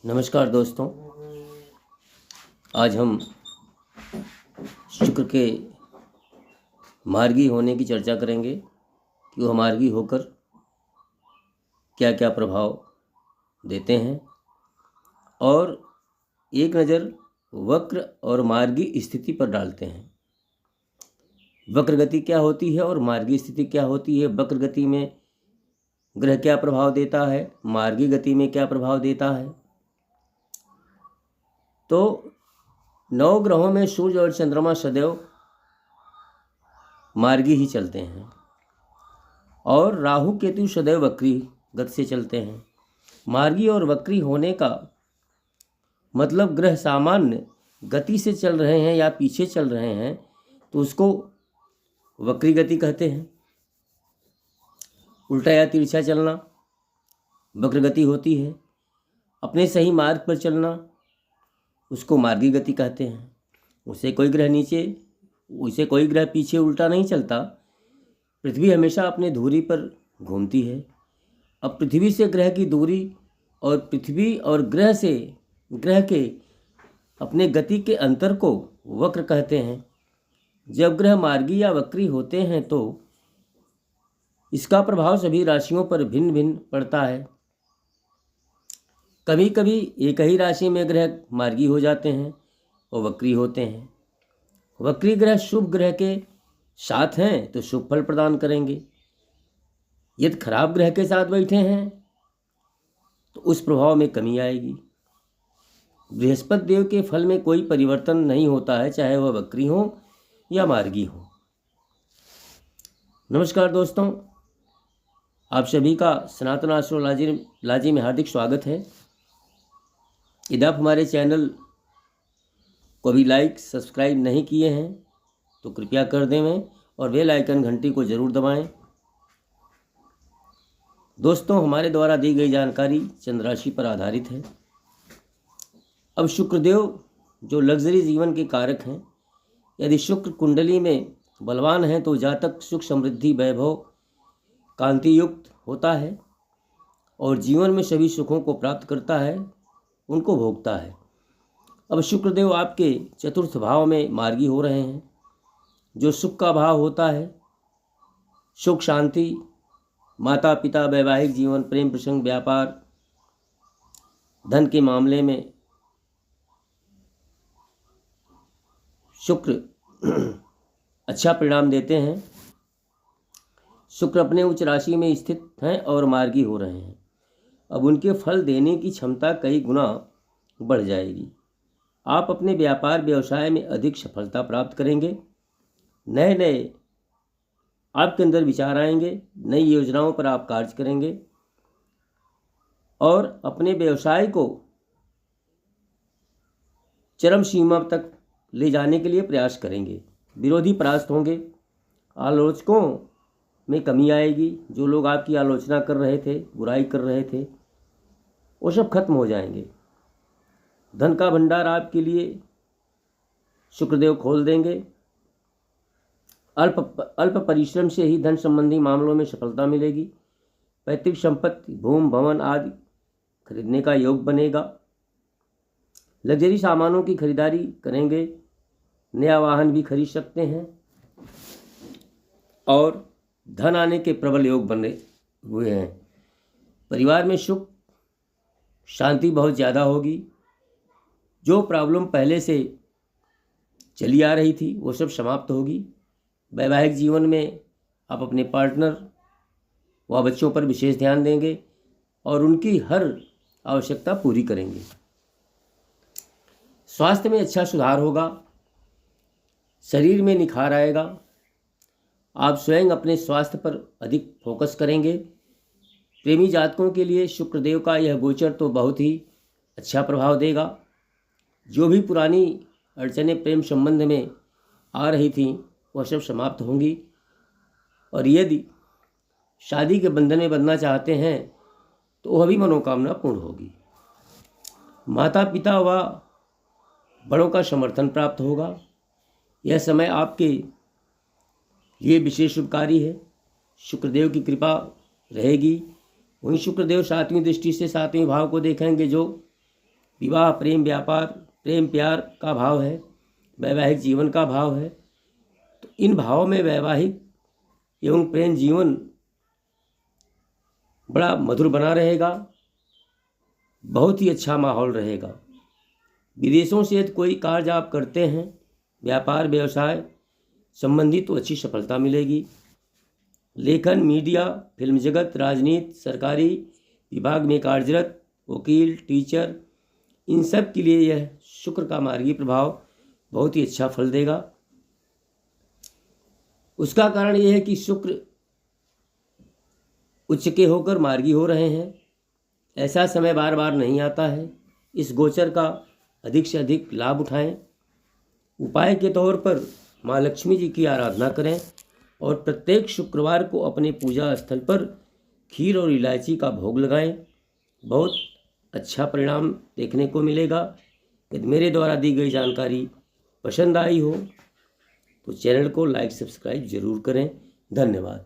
नमस्कार दोस्तों। आज हम शुक्र के मार्गी होने की चर्चा करेंगे कि वह मार्गी होकर क्या क्या प्रभाव देते हैं और एक नज़र वक्र और मार्गी स्थिति पर डालते हैं। वक्र गति क्या होती है और मार्गी स्थिति क्या होती है। वक्र गति में ग्रह क्या प्रभाव देता है, मार्गी गति में क्या प्रभाव देता है। तो 9 ग्रहों में सूर्य और चंद्रमा सदैव मार्गी ही चलते हैं और राहु केतु सदैव वक्री गति से चलते हैं। मार्गी और वक्री होने का मतलब ग्रह सामान्य गति से चल रहे हैं या पीछे चल रहे हैं तो उसको वक्री गति कहते हैं। उल्टा या तिरछा चलना वक्र गति होती है। अपने सही मार्ग पर चलना उसको मार्गी गति कहते हैं। उसे कोई ग्रह पीछे उल्टा नहीं चलता। पृथ्वी हमेशा अपने धुरी पर घूमती है। अब पृथ्वी से ग्रह की दूरी और पृथ्वी और ग्रह के अपने गति के अंतर को वक्र कहते हैं। जब ग्रह मार्गी या वक्री होते हैं तो इसका प्रभाव सभी राशियों पर भिन्न भिन्न पड़ता है। कभी कभी एक ही राशि में ग्रह मार्गी हो जाते हैं और वक्री होते हैं। वक्री ग्रह शुभ ग्रह के साथ हैं तो शुभ फल प्रदान करेंगे। यदि खराब ग्रह के साथ बैठे हैं तो उस प्रभाव में कमी आएगी। बृहस्पति देव के फल में कोई परिवर्तन नहीं होता है, चाहे वह वक्री हो या मार्गी हो। नमस्कार दोस्तों, आप सभी का सनातन एस्ट्रोलॉजी में हार्दिक स्वागत है। यदि आप हमारे चैनल को भी लाइक सब्सक्राइब नहीं किए हैं तो कृपया कर दें और बेल आइकन घंटी को ज़रूर दबाएं। दोस्तों, हमारे द्वारा दी गई जानकारी चंद्र राशि पर आधारित है। अब शुक्रदेव जो लग्जरी जीवन के कारक हैं, यदि शुक्र कुंडली में बलवान हैं तो जातक सुख समृद्धि वैभव कांति युक्त होता है और जीवन में सभी सुखों को प्राप्त करता है, उनको भोगता है। अब शुक्रदेव आपके चतुर्थ भाव में मार्गी हो रहे हैं जो सुख का भाव होता है। सुख शांति, माता पिता, वैवाहिक जीवन, प्रेम प्रसंग, व्यापार, धन के मामले में शुक्र अच्छा परिणाम देते हैं। शुक्र अपने उच्च राशि में स्थित हैं और मार्गी हो रहे हैं। अब उनके फल देने की क्षमता कई गुना बढ़ जाएगी। आप अपने व्यापार व्यवसाय में अधिक सफलता प्राप्त करेंगे। नए आपके अंदर विचार आएंगे। नई योजनाओं पर आप कार्य करेंगे और अपने व्यवसाय को चरम सीमा तक ले जाने के लिए प्रयास करेंगे। विरोधी परास्त होंगे। आलोचकों में कमी आएगी। जो लोग आपकी आलोचना कर रहे थे, बुराई कर रहे थे, वो सब खत्म हो जाएंगे। धन का भंडार आपके लिए शुक्रदेव खोल देंगे। अल्प परिश्रम से ही धन संबंधी मामलों में सफलता मिलेगी। पैतृक संपत्ति, भूमि, भवन आदि खरीदने का योग बनेगा। लग्जरी सामानों की खरीदारी करेंगे। नया वाहन भी खरीद सकते हैं और धन आने के प्रबल योग बने हुए हैं। परिवार में सुख शांति बहुत ज़्यादा होगी। जो प्रॉब्लम पहले से चली आ रही थी वो सब समाप्त होगी। वैवाहिक जीवन में आप अपने पार्टनर व बच्चों पर विशेष ध्यान देंगे और उनकी हर आवश्यकता पूरी करेंगे। स्वास्थ्य में अच्छा सुधार होगा। शरीर में निखार आएगा। आप स्वयं अपने स्वास्थ्य पर अधिक फोकस करेंगे। प्रेमी जातकों के लिए शुक्रदेव का यह गोचर तो बहुत ही अच्छा प्रभाव देगा। जो भी पुरानी अड़चनें प्रेम संबंध में आ रही थीं वह सब समाप्त होंगी और यदि शादी के बंधन में बंधना चाहते हैं तो वह भी मनोकामना पूर्ण होगी। माता पिता व बड़ों का समर्थन प्राप्त होगा। यह समय आपके लिए विशेष शुभकारी है। शुक्रदेव की कृपा रहेगी। वहीं शुक्रदेव 7वीं दृष्टि से 7वें भाव को देखेंगे जो विवाह, प्रेम, व्यापार, प्रेम प्यार का भाव है, वैवाहिक जीवन का भाव है। तो इन भावों में वैवाहिक एवं प्रेम जीवन बड़ा मधुर बना रहेगा, बहुत ही अच्छा माहौल रहेगा। विदेशों से यदि कोई कार्य आप करते हैं, व्यापार व्यवसाय संबंधी, तो अच्छी सफलता मिलेगी। लेखन, मीडिया, फिल्म जगत, राजनीति, सरकारी विभाग में कार्यरत, वकील, टीचर, इन सब के लिए यह शुक्र का मार्गी प्रभाव बहुत ही अच्छा फल देगा। उसका कारण यह है कि शुक्र उच्च के होकर मार्गी हो रहे हैं। ऐसा समय बार बार नहीं आता है। इस गोचर का अधिक से अधिक लाभ उठाएं। उपाय के तौर पर माँ लक्ष्मी जी की आराधना करें और प्रत्येक शुक्रवार को अपने पूजा स्थल पर खीर और इलायची का भोग लगाएं। बहुत अच्छा परिणाम देखने को मिलेगा। यदि मेरे द्वारा दी गई जानकारी पसंद आई हो तो चैनल को लाइक सब्सक्राइब जरूर करें। धन्यवाद।